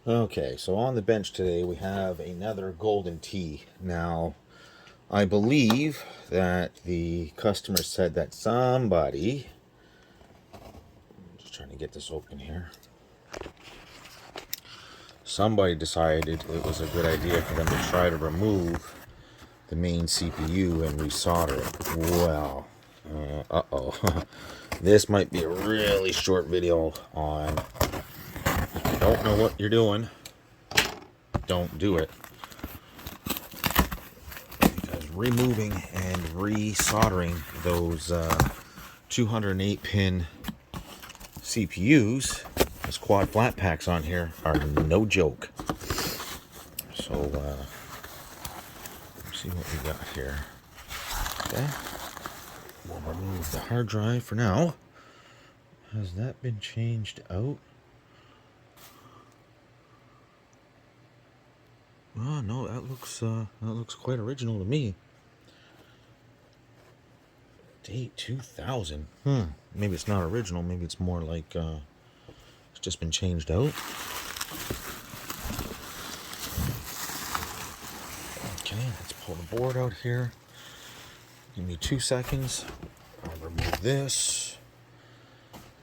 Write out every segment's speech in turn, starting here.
Okay, so on the bench today we have another golden tea. Now, I believe that the customer said that somebody, I'm just trying to get this open here, somebody decided it was a good idea for them to try to remove the main CPU and resolder it. Well, uh-oh. This might be a really short video on, if you don't know what you're doing, don't do it. Because removing and resoldering those 208 pin CPUs, those quad flat packs on here, are no joke. So let's see what we got here. Okay, we'll remove the hard drive for now. Has that been changed out? Oh no, that looks quite original to me. Date 2000. Maybe it's not original. Maybe it's more like it's just been changed out. Okay, let's pull the board out here. Give me 2 seconds. I'll remove this.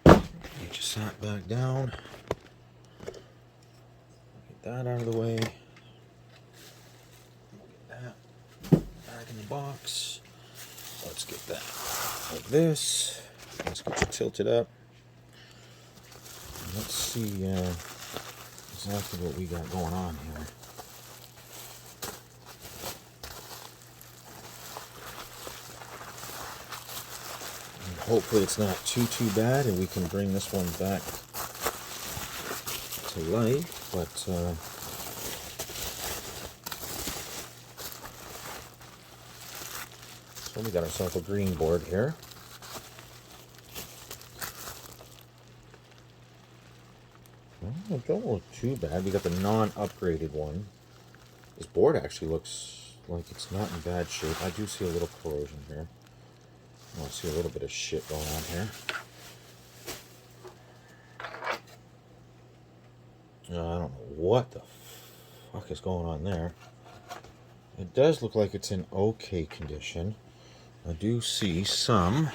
Get you sat back down. Get that out of the way. Get that back in the box. Let's get that like this. Let's get you tilted up. Let's see exactly what we got going on here. And hopefully it's not too bad and we can bring this one back to life, but so we got ourselves a green board here. Well, it don't look too bad. We got the non-upgraded one. This board actually looks like it's not in bad shape. I do see a little corrosion here. I see a little bit of shit going on here. I don't know what the fuck is going on there. It does look like it's in okay condition. I do see some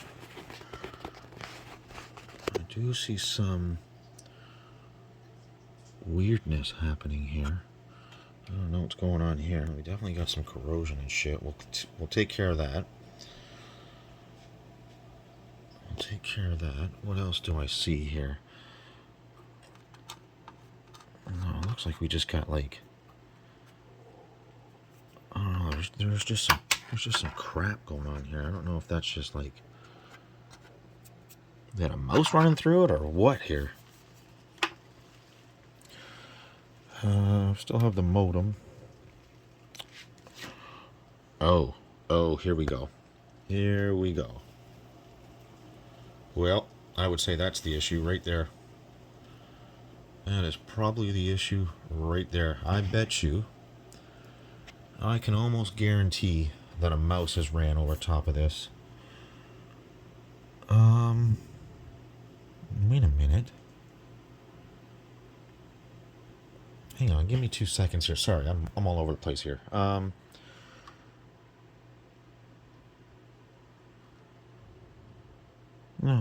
weirdness happening here. I don't know what's going on here. We definitely got some corrosion and shit. We'll take care of that. We'll take care of that. What else do I see here? No, it looks like we just got like, I don't know. There's just some crap going on here. I don't know if that's just like, is that a mouse running through it or what here? Still have the modem. Oh, here we go. Here we go. Well, I would say that's the issue right there. That is probably the issue right there. I bet you, I can almost guarantee that a mouse has ran over top of this. Wait a minute. Hang on, give me 2 seconds here. Sorry, I'm all over the place here. No,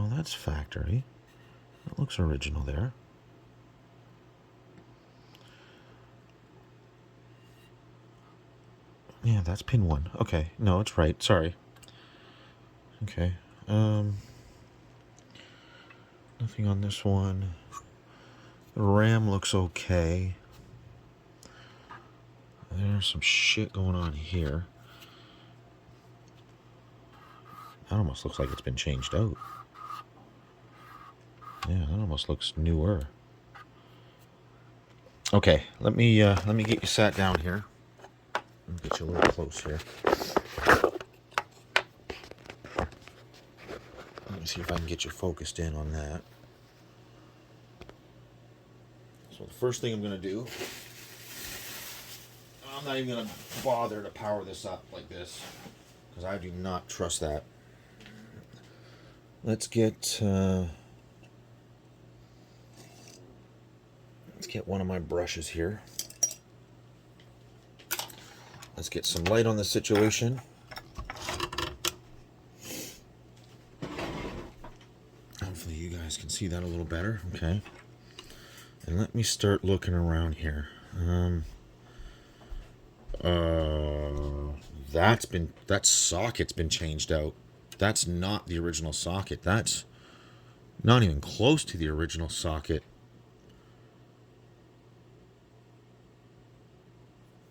that's factory. That looks original there. Yeah, that's pin 1. Okay, no, it's right. Sorry. Okay. Nothing on this one. The RAM looks okay. There's some shit going on here. That almost looks like it's been changed out. Yeah, that almost looks newer. Okay, let me get you sat down here. Let me get you a little close here. Let me see if I can get you focused in on that. So the first thing I'm going to do, I'm not even going to bother to power this up like this, because I do not trust that. Let's get Let's get one of my brushes here. Let's get some light on the situation. Hopefully you guys can see that a little better. Okay. And let me start looking around here. That socket's been changed out. That's not the original socket. That's not even close to the original socket.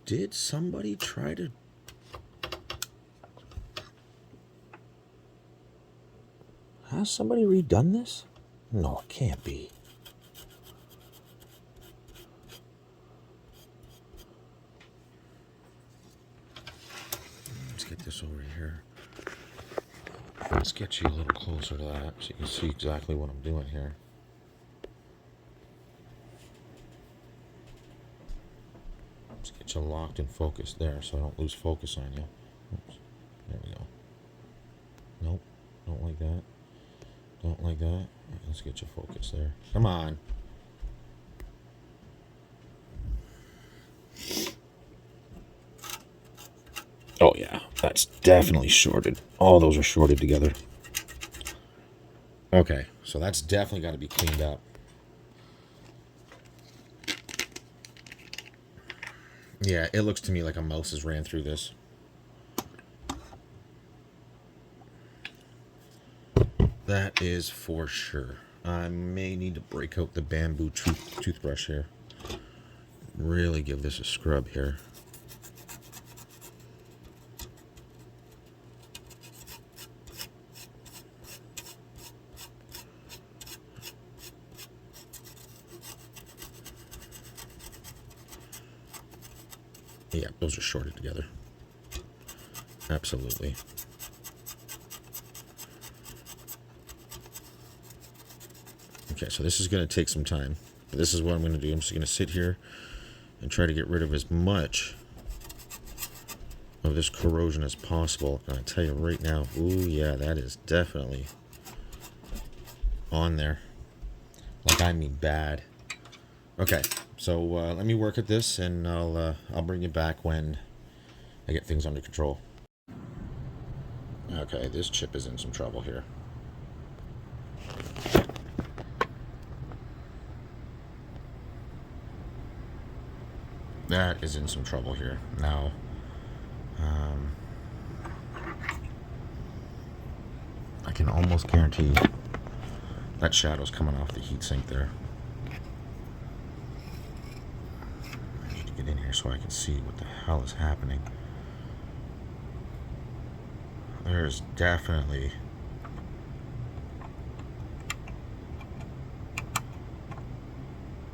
Did somebody try to... Has somebody redone this? No, it can't be. Let's get this over here. Let's get you a little closer to that so you can see exactly what I'm doing here. Let's get you locked and focused there so I don't lose focus on you. Oops. There we go. Nope. Don't like that. Don't like that. Let's get you focused there. Come on. Oh yeah, that's definitely shorted. All those are shorted together. Okay, so that's definitely got to be cleaned up. Yeah, it looks to me like a mouse has ran through this. That is for sure. I may need to break out the bamboo toothbrush here. Really give this a scrub here. Yeah, those are shorted together. Absolutely. Okay, so this is going to take some time. But this is what I'm going to do. I'm just going to sit here and try to get rid of as much of this corrosion as possible. And I tell you right now, ooh yeah, that is definitely on there. Like, I mean bad. Okay, so let me work at this, and I'll bring you back when I get things under control. Okay, this chip is in some trouble here. That is in some trouble here. Now, I can almost guarantee that shadow's coming off the heatsink there. I need to get in here so I can see what the hell is happening. There's definitely...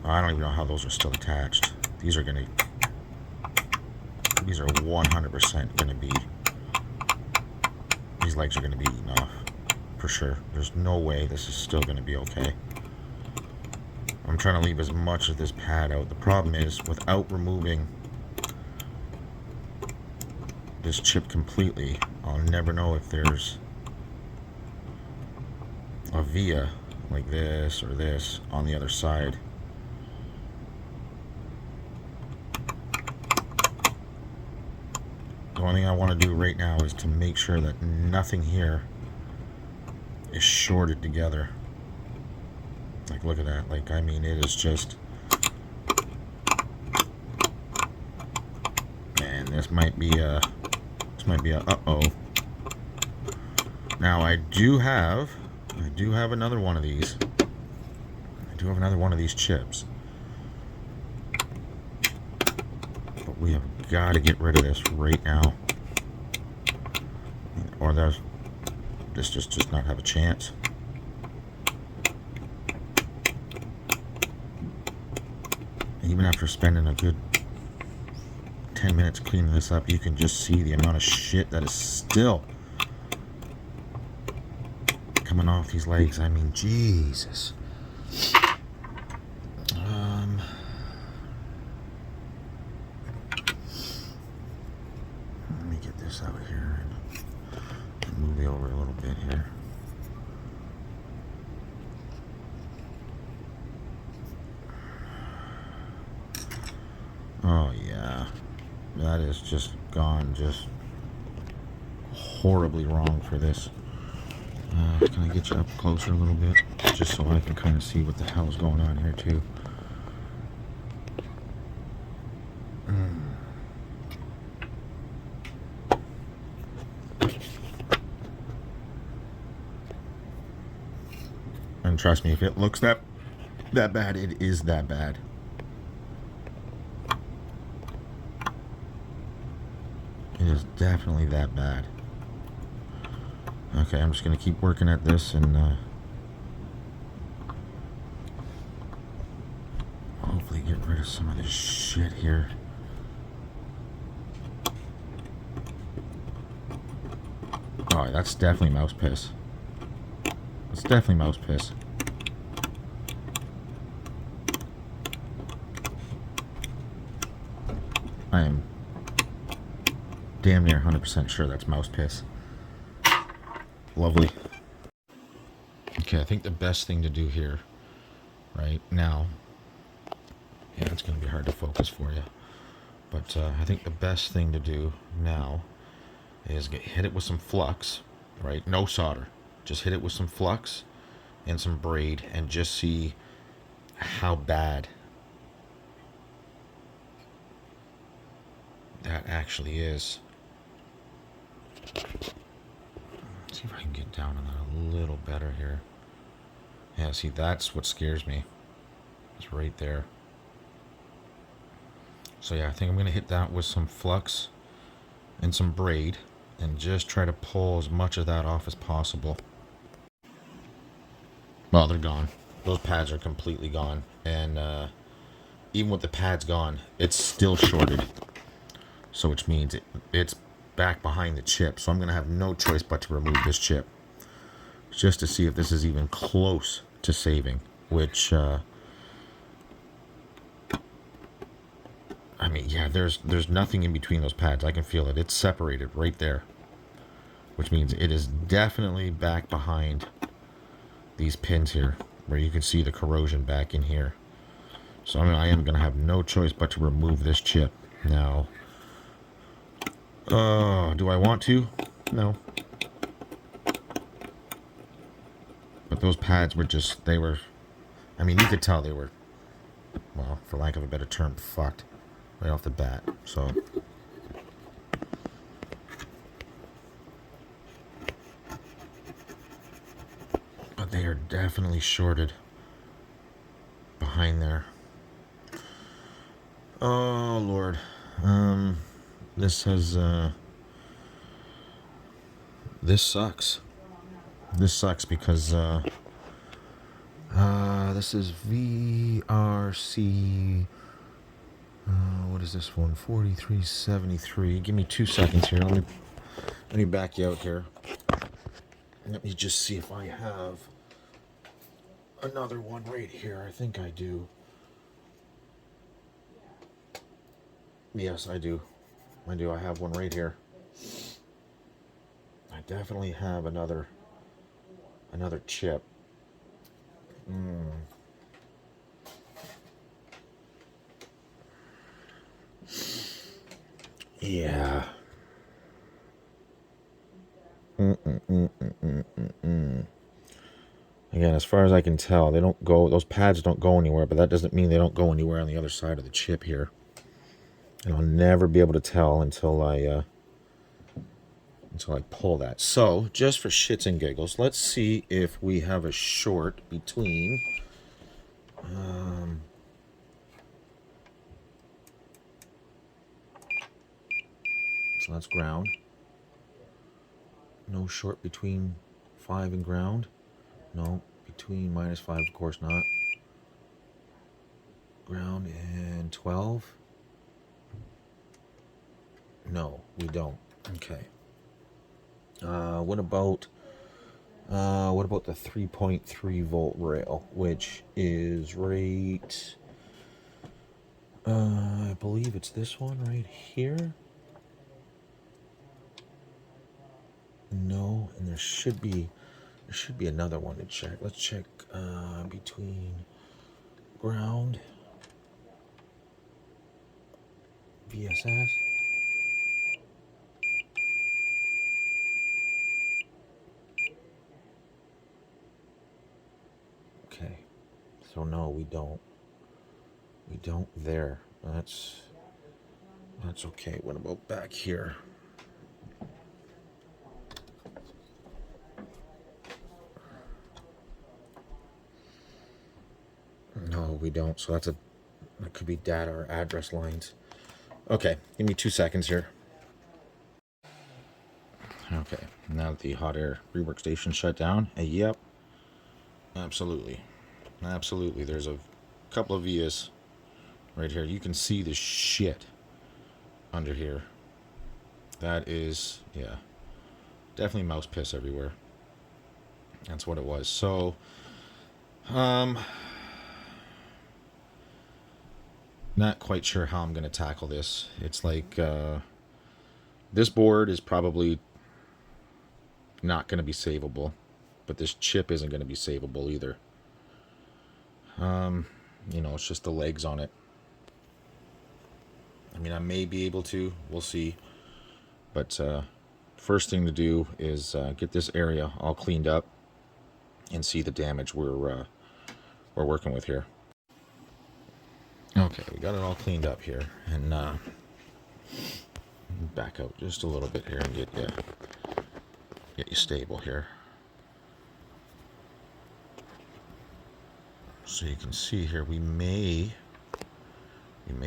I don't even know how those are still attached. These are 100% gonna be... These legs are gonna be eaten off. For sure. There's no way this is still gonna be okay. I'm trying to leave as much of this pad out. The problem is, without removing this chip completely, I'll never know if there's a via like this or this on the other side. The only thing I want to do right now is to make sure that nothing here is shorted together. Like, look at that. Like, I mean, it is just... Man, this might be a uh-oh. Now, I do have another one of these. I do have another one of these chips. But we have got to get rid of this right now. Or this just does not have a chance. Even after spending a good 10 minutes cleaning this up, you can just see the amount of shit that is still coming off these legs. I mean, Jesus. Let me get this out here and move it over a little bit here. Oh yeah, that is just gone just horribly wrong for this. Can I get you up closer a little bit, just so I can kind of see what the hell is going on here too? And trust me, if it looks that bad, it is that bad. It is definitely that bad. Okay, I'm just gonna keep working at this and hopefully get rid of some of this shit here. Oh, that's definitely mouse piss. It's definitely mouse piss. I am damn near 100% sure that's mouse piss. Lovely. Okay, I think the best thing to do here, right now, yeah, it's going to be hard to focus for you, but I think the best thing to do now is hit it with some flux, right? No solder. Just hit it with some flux and some braid and just see how bad that actually is. Let's see if I can get down on that a little better here. Yeah, see, that's what scares me. It's right there. So yeah, I think I'm going to hit that with some flux and some braid and just try to pull as much of that off as possible. Well, they're gone. Those pads are completely gone. And even with the pads gone, it's still shorted. So which means it's back behind the chip. So I'm going to have no choice but to remove this chip, just to see if this is even close to saving. Which, I mean, yeah, there's nothing in between those pads. I can feel it. It's separated right there. Which means it is definitely back behind these pins here, where you can see the corrosion back in here. So I am going to have no choice but to remove this chip. Now, do I want to? No. But those pads were just, I mean, you could tell they were, well, for lack of a better term, fucked right off the bat. So, but they are definitely shorted behind there. Oh, Lord. This sucks. This sucks because, this is VRC, what is this one? 4373. Give me 2 seconds here. Let me back you out here. Let me just see if I have another one right here. I think I do. Yes, I do. I have one right here. I definitely have another chip. Yeah. Again, as far as I can tell, they don't go. Those pads don't go anywhere, but that doesn't mean they don't go anywhere on the other side of the chip here. And I'll never be able to tell until I pull that. So, just for shits and giggles, let's see if we have a short between. So that's ground. No short between 5 and ground. No, between -5, of course not. Ground and 12. No, we don't. Okay. What about the 3.3 volt rail, which is right? I believe it's this one right here. No, and there should be another one to check. Let's check between ground PSS. Okay. So no, we don't. We don't there. That's okay. What about back here? No, we don't. So that could be data or address lines. Okay, give me 2 seconds here. Okay, now that the hot air rework station shut down, yep, absolutely. Absolutely, there's a couple of vias right here. You can see the shit under here. That is, yeah, definitely mouse piss everywhere. That's what it was. So, not quite sure how I'm going to tackle this. It's like, this board is probably not going to be savable, but this chip isn't going to be savable either. You know, it's just the legs on it. I mean, I may be able to. We'll see. But first thing to do is get this area all cleaned up and see the damage we're working with here. Okay, we got it all cleaned up here, and back out just a little bit here and get you stable here. So you can see here, we may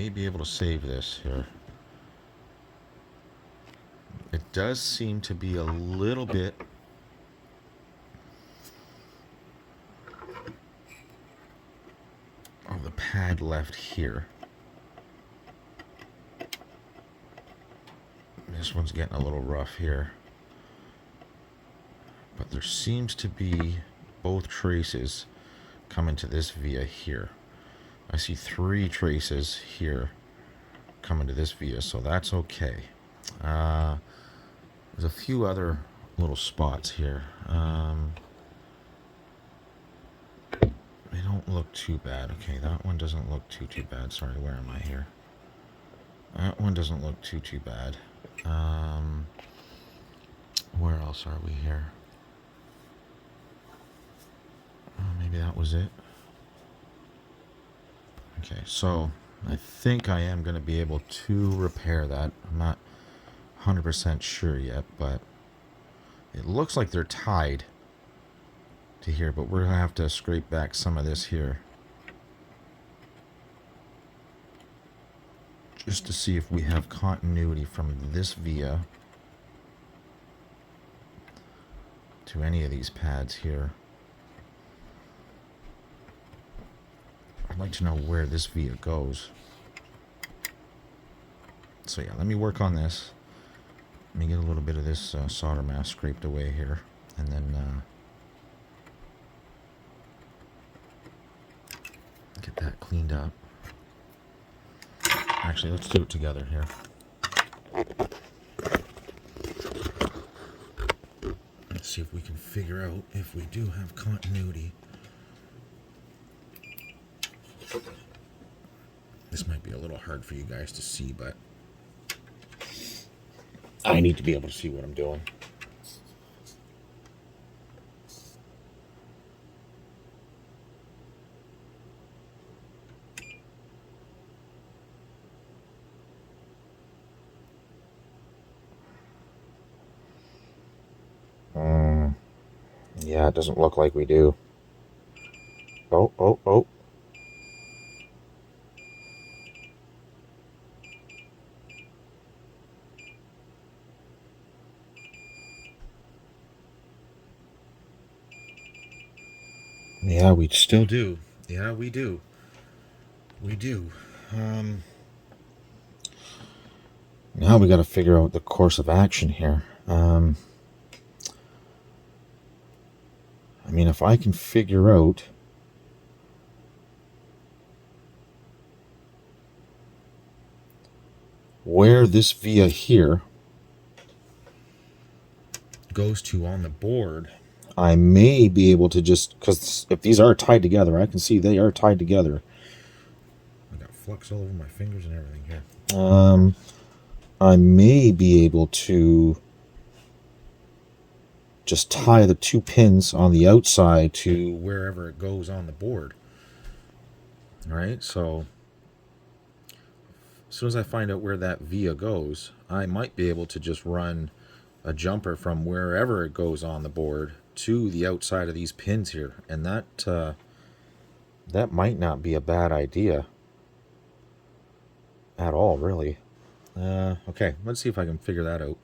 be able to save this here. It does seem to be a little bit of the pad left here. This one's getting a little rough here. But there seems to be both traces coming to this via here. I see 3 traces here coming to this via, so that's okay. There's a few other little spots here. They don't look too bad. Okay, that one doesn't look too bad. Sorry, where am I here? That one doesn't look too bad. Where else are we here? Maybe that was it. Okay, so I think I am going to be able to repair that. I'm not 100% sure yet, but it looks like they're tied to here, but we're going to have to scrape back some of this here just to see if we have continuity from this via to any of these pads here. I'd like to know where this via goes. So yeah, let me work on this. Let me get a little bit of this solder mask scraped away here, and then get that cleaned up. Actually, let's do it together here. Let's see if we can figure out if we do have continuity. This might be a little hard for you guys to see, but I need to be able to see what I'm doing. Yeah, it doesn't look like we do. Oh. Yeah, we still do. Yeah, we do. We do. Now we got to figure out the course of action here. I mean, if I can figure out where this via here goes to on the board, I may be able to just, because if these are tied together, I can see they are tied together. I got flux all over my fingers and everything here. I may be able to just tie the 2 pins on the outside to wherever it goes on the board. All right, so as soon as I find out where that via goes, I might be able to just run a jumper from wherever it goes on the board to the outside of these pins here, and that might not be a bad idea at all, really. Okay, let's see if I can figure that out.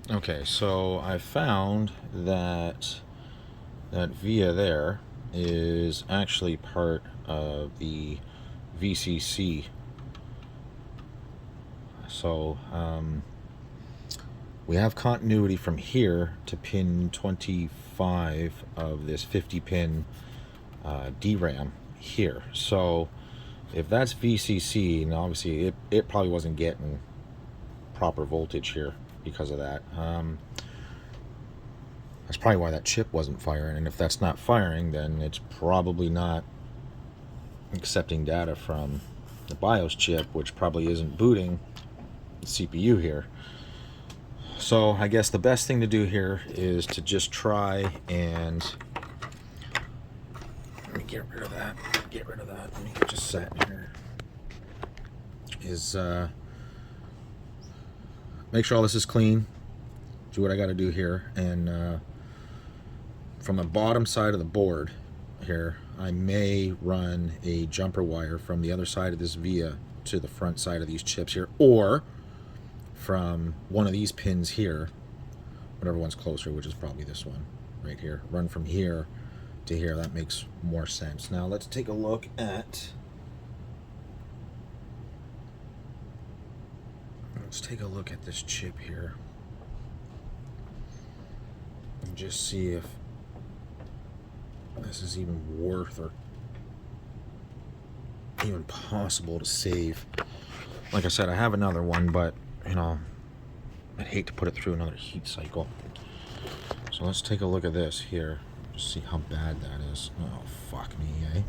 Okay, so I found that via there is actually part of the VCC. So we have continuity from here to pin 25 of this 50 pin DRAM here. So if that's VCC, and obviously it probably wasn't getting proper voltage here because of that. That's probably why that chip wasn't firing, and if that's not firing, then it's probably not accepting data from the BIOS chip, which probably isn't booting the CPU here. So I guess the best thing to do here is to just try and let me get rid of that. Let me just set in here. Is make sure all this is clean. Do what I got to do here, and from the bottom side of the board here, I may run a jumper wire from the other side of this via to the front side of these chips here, or from one of these pins here, whatever one's closer, which is probably this one right here, run from here to here. That makes more sense. Now let's take a look at this chip here and just see if this is even worth or even possible to save. Like I said, I have another one, but you know, I'd hate to put it through another heat cycle. So let's take a look at this here, just see how bad that is. Oh, fuck me, eh?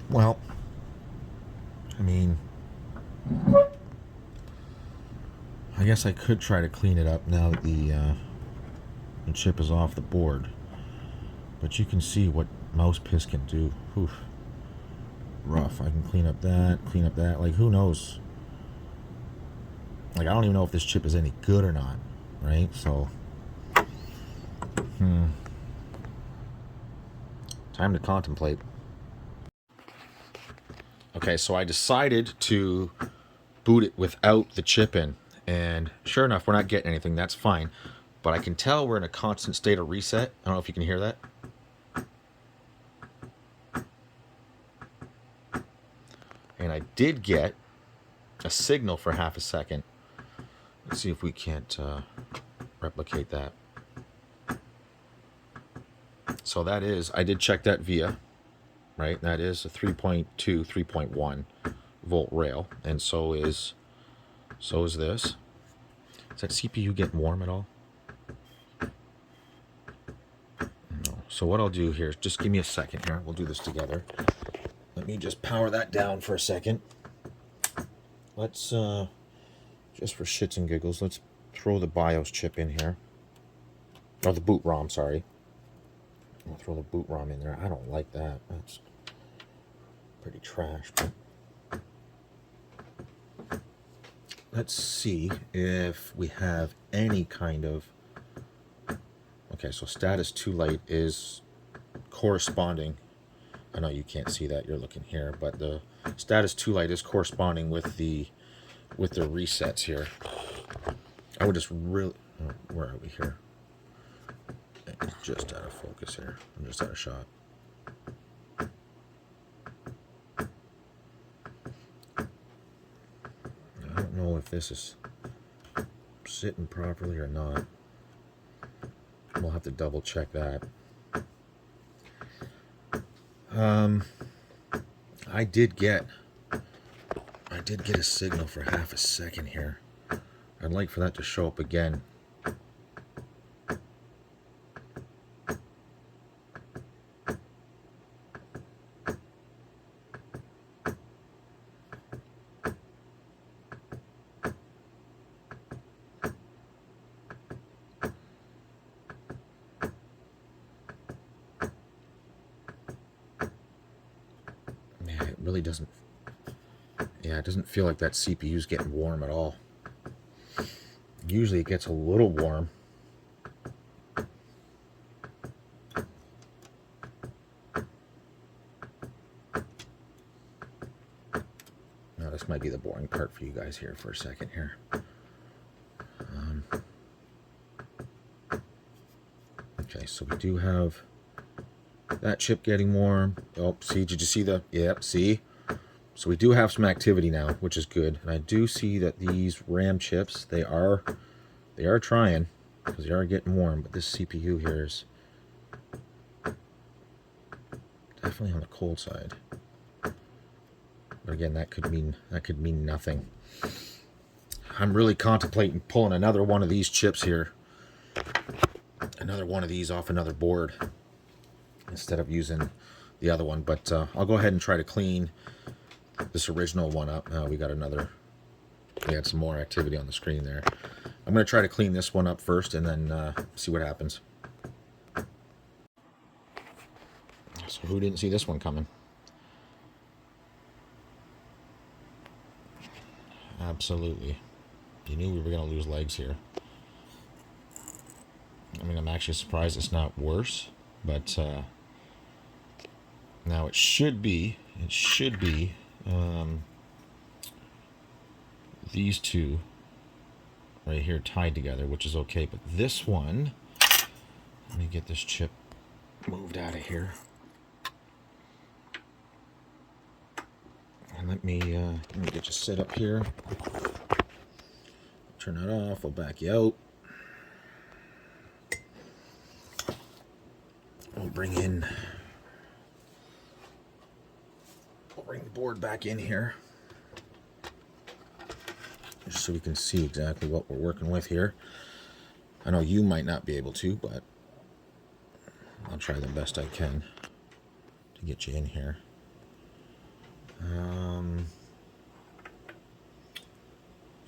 Well, I mean, I guess I could try to clean it up now that the chip is off the board, but you can see what mouse piss can do. Oof. Rough. I can clean up that, like who knows, like I don't even know if this chip is any good or not, right? So time to contemplate. Okay, so I decided to boot it without the chip in, and sure enough, we're not getting anything. That's fine, but I can tell we're in a constant state of reset. I don't know if you can hear that. And I did get a signal for half a second. Let's see if we can't replicate that. So that is, I did check that via, right? That is a 3.2, 3.1 volt rail, and so is this. Does that CPU get warm at all? No. So what I'll do here is just give me a second here. We'll do this together. Let me just power that down for a second. Let's, just for shits and giggles, let's throw the BIOS chip in here. Or the boot ROM, sorry. I'll throw the boot ROM in there. I don't like that. That's pretty trash. But let's see if we have any kind of... Okay, so status 2 light is corresponding. I know you can't see that, you're looking here, but the status 2 light is corresponding with the resets here. I would just really... Oh, where are we here? Just out of focus here. I'm just out of shot. I don't know if this is sitting properly or not. We'll have to double check that. I did get a signal for half a second here. I'd like for that to show up again. really doesn't, yeah, it doesn't feel like that CPU is getting warm at all. Usually it gets a little warm. Now this might be the boring part for you guys here for a second here. Okay, so we do have that chip getting warm. Oh, see, did you see the, yep, see? So we do have some activity now, which is good. And I do see that these RAM chips, they are trying, because they are getting warm, but this CPU here is definitely on the cold side. But again, that could mean nothing. I'm really contemplating pulling another one of these chips here. Another one of these off another board instead of using the other one. But I'll go ahead and try to clean this original one up. We had some more activity on the screen there. I'm going to try to clean this one up first and then see what happens. So who didn't see this one coming? Absolutely. You knew we were going to lose legs here. I mean, I'm actually surprised it's not worse, but now it should be these two right here tied together, which is okay, but this one, let me get this chip moved out of here. And let me get you set up here. Turn that off, I'll back you out. We'll bring the board back in here, just so we can see exactly what we're working with here. I know you might not be able to, but I'll try the best I can to get you in here.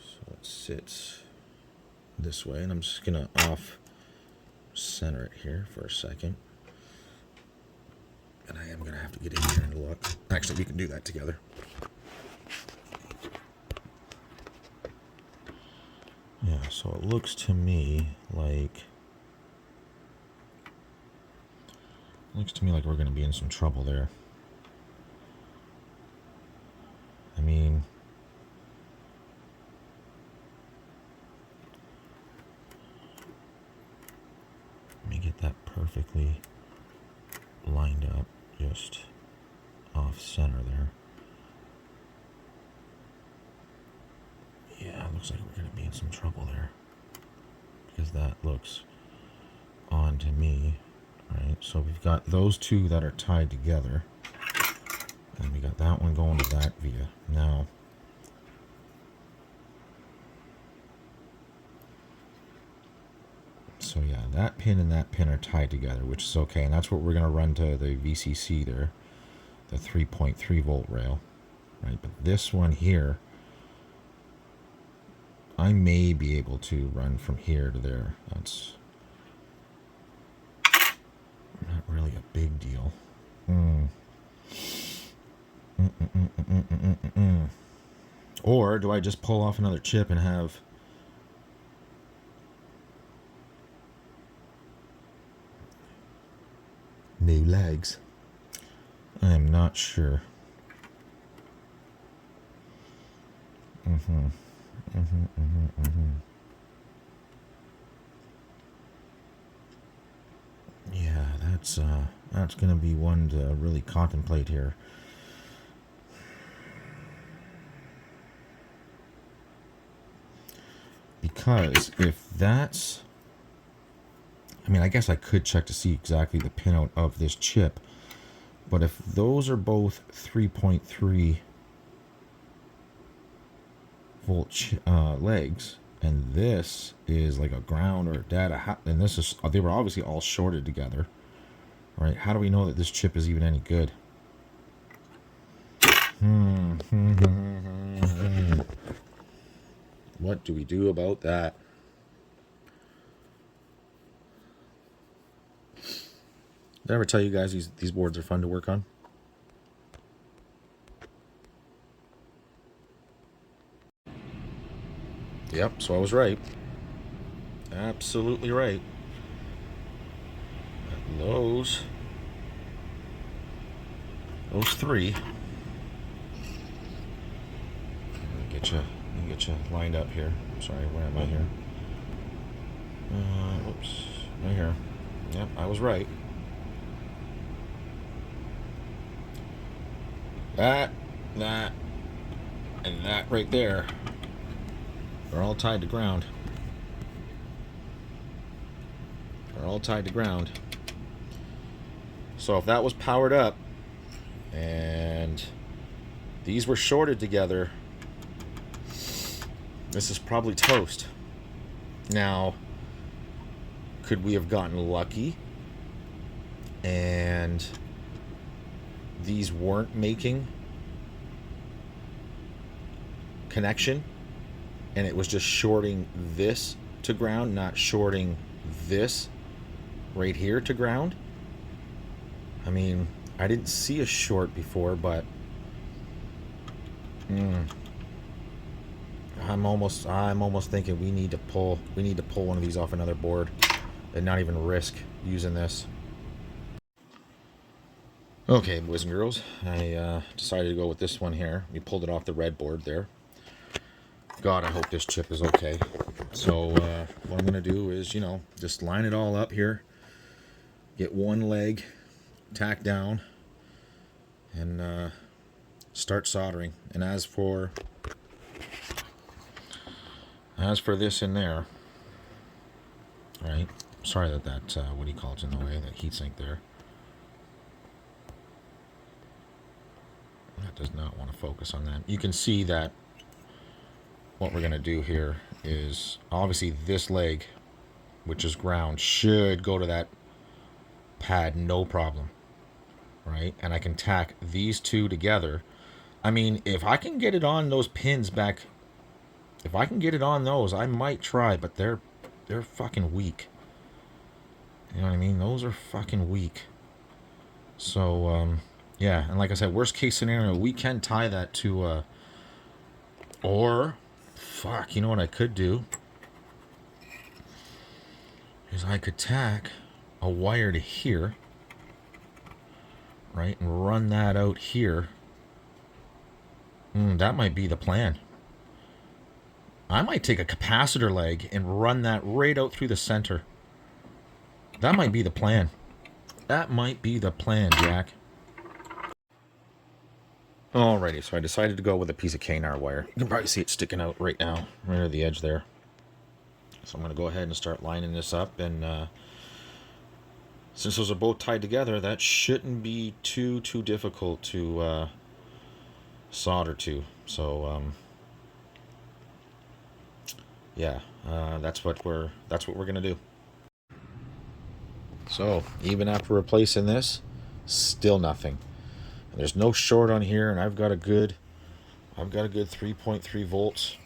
So it sits this way, and I'm just gonna off center it here for a second. And I am going to have to get in here and look. Actually, we can do that together. Yeah, so it looks to me like we're going to be in some trouble there. I mean, let me get that perfectly lined up, just off center there. Yeah, it looks like we're going to be in some trouble there, because that looks on to me, right? So we've got those two that are tied together, and we got that one going to that via. Now, so yeah, that pin and that pin are tied together, which is okay, and that's what we're going to run to the VCC there, the 3.3 volt rail, right? But this one here, I may be able to run from here to there. That's not really a big deal. Or do I just pull off another chip and have new legs? I am not sure. Yeah, that's gonna be one to really contemplate here. Because if that's, I mean, I guess I could check to see exactly the pinout of this chip, but if those are both 3.3 volt legs, and this is like a ground or data, and this is, they were obviously all shorted together, right? How do we know that this chip is even any good? What do we do about that? Did I ever tell you guys these boards are fun to work on? Yep, so I was right. Absolutely right. Those three. Get you lined up here. Sorry, where am I here? Oops, right here. Yep, I was right. That, and that right there are all tied to ground. They're all tied to ground. So if that was powered up and these were shorted together, this is probably toast. Now, could we have gotten lucky and these weren't making connection and it was just shorting this to ground, not shorting this right here to ground? I mean, I didn't see a short before, but I'm almost thinking we need to pull one of these off another board and not even risk using this. Okay, boys and girls, I decided to go with this one here. We pulled it off the red board there. God, I hope this chip is okay. So what I'm going to do is, just line it all up here. Get one leg tacked down and start soldering. And as for this in there, right? Sorry that what do you call it's in the way, that heatsink there. That does not want to focus on that. You can see that what we're going to do here is obviously this leg, which is ground, should go to that pad no problem, right? And I can tack these two together. I mean, if I can get it on those pins back, if I can get it on those, I might try, but they're fucking weak. You know what I mean? Those are fucking weak. So yeah, and like I said, worst case scenario, we can tie that to or fuck, you know what I could do is I could tack a wire to here, right, and run that out here. That might be the plan. I might take a capacitor leg and run that right out through the center. That might be the plan. That might be the plan, Jack. Alrighty, so I decided to go with a piece of K&R wire. You can probably see it sticking out right now, right at the edge there. So I'm going to go ahead and start lining this up, and since those are both tied together, that shouldn't be too difficult to solder to. So yeah, that's what we're gonna do. So even after replacing this, still nothing. And there's no short on here, and I've got a good 3.3 volts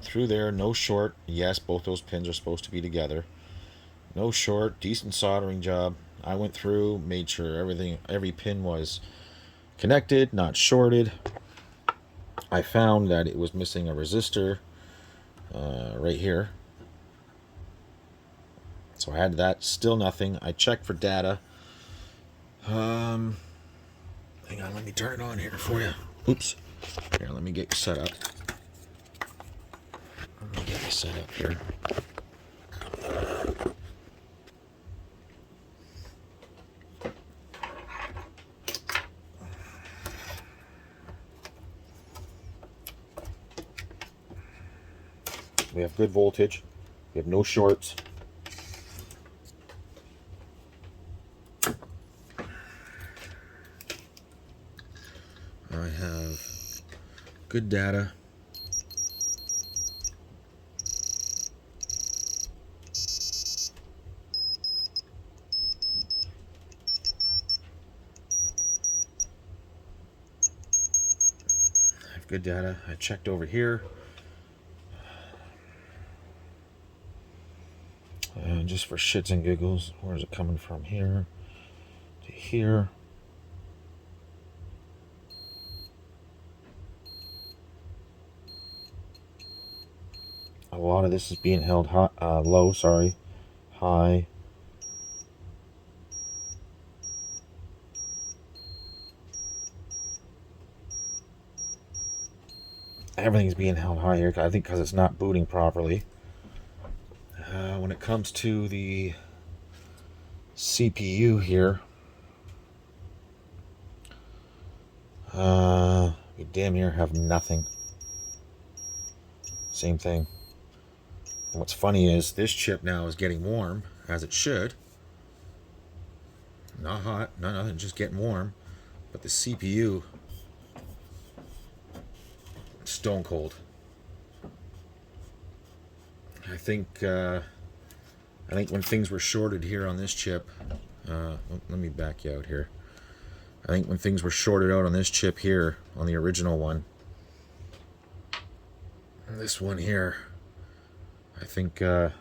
through there. No short. Yes, both those pins are supposed to be together. No short. Decent soldering job. I went through, made sure every pin was connected, not shorted. I found that it was missing a resistor right here. So I had that, still nothing. I checked for data. Hang on, let me turn it on here for you. Oops. Here, let me get you set up. Let me get you set up here. We have good voltage. We have no shorts. I have good data. I have good data. I checked over here. And just for shits and giggles, where is it coming from? Here to here. a lot of this is being held high, low, sorry, high. Everything's being held high here, I think, because it's not booting properly. When it comes to the CPU here, we damn near have nothing. Same thing. And what's funny is this chip now is getting warm, as it should. Not hot, not nothing, just getting warm. But the CPU, stone cold. I think when things were shorted here on this chip, let me back you out here. I think when things were shorted out on this chip here, on the original one, this one here, I think it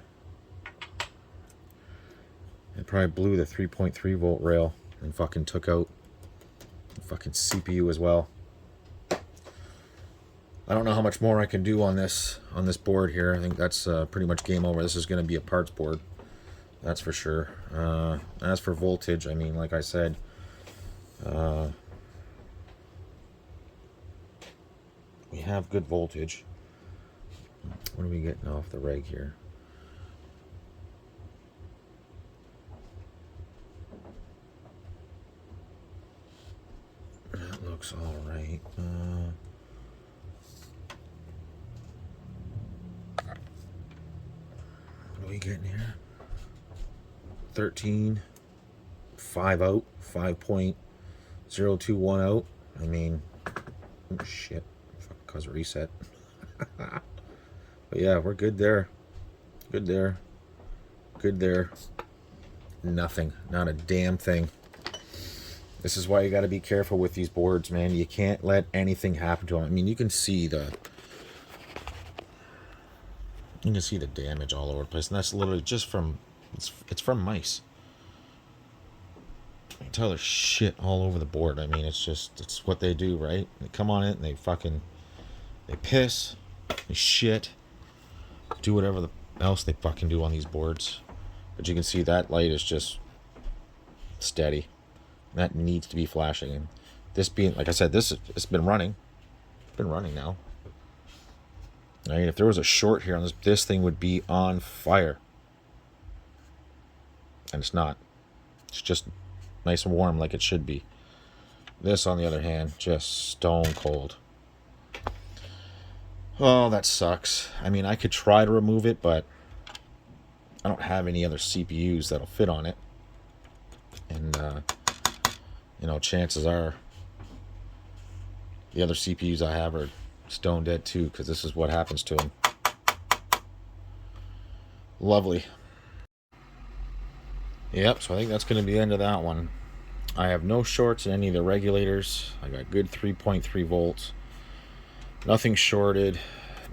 probably blew the 3.3 volt rail and fucking took out the fucking CPU as well. I don't know how much more I can do on this board here. I think that's pretty much game over. This is going to be a parts board, that's for sure. As for voltage, I mean, like I said, we have good voltage. What are we getting off the reg here? That looks all right. What are we getting here? 13, 5 out, 5.021 out. I mean, oh shit, cause reset. But yeah, we're good there. Good there. Good there. Nothing. Not a damn thing. This is why you got to be careful with these boards, man. You can't let anything happen to them. I mean, you can see the damage all over the place, and that's literally just from it's from mice. You can tell there's shit all over the board. I mean, it's what they do, right? They come on it and they piss, they shit, do whatever else they fucking do on these boards. But you can see that light is just steady. That needs to be flashing. And this being, like I said, it's been running. It's been running now. I mean, if there was a short here on this thing would be on fire. And it's not. It's just nice and warm like it should be. This, on the other hand, just stone cold. Oh, that sucks. I mean, I could try to remove it, but I don't have any other CPUs that'll fit on it. And, chances are the other CPUs I have are stone dead too, because this is what happens to them. Lovely. Yep, so I think that's going to be the end of that one. I have no shorts in any of the regulators. I got good 3.3 volts. Nothing shorted.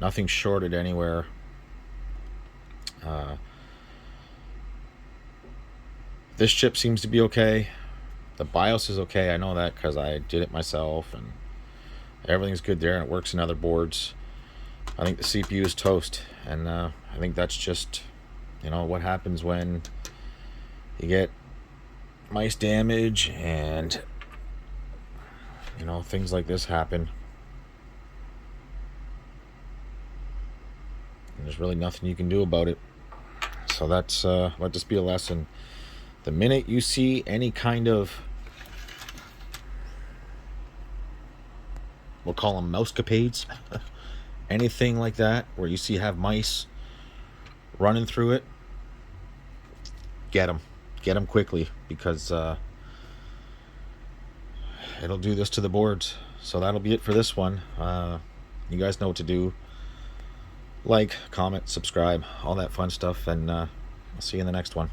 Nothing shorted anywhere. This chip seems to be okay. The BIOS is okay. I know that because I did it myself, and everything's good there, and it works in other boards. I think the CPU is toast, and I think that's just, what happens when you get mice damage and, things like this happen. And there's really nothing you can do about it. So that's, let this be a lesson. The minute you see any kind of, we'll call them mousecapades, anything like that, where you have mice running through it, get them quickly, because it'll do this to the boards. So that'll be it for this one. You guys know what to do. Like, comment, subscribe, all that fun stuff, and I'll see you in the next one.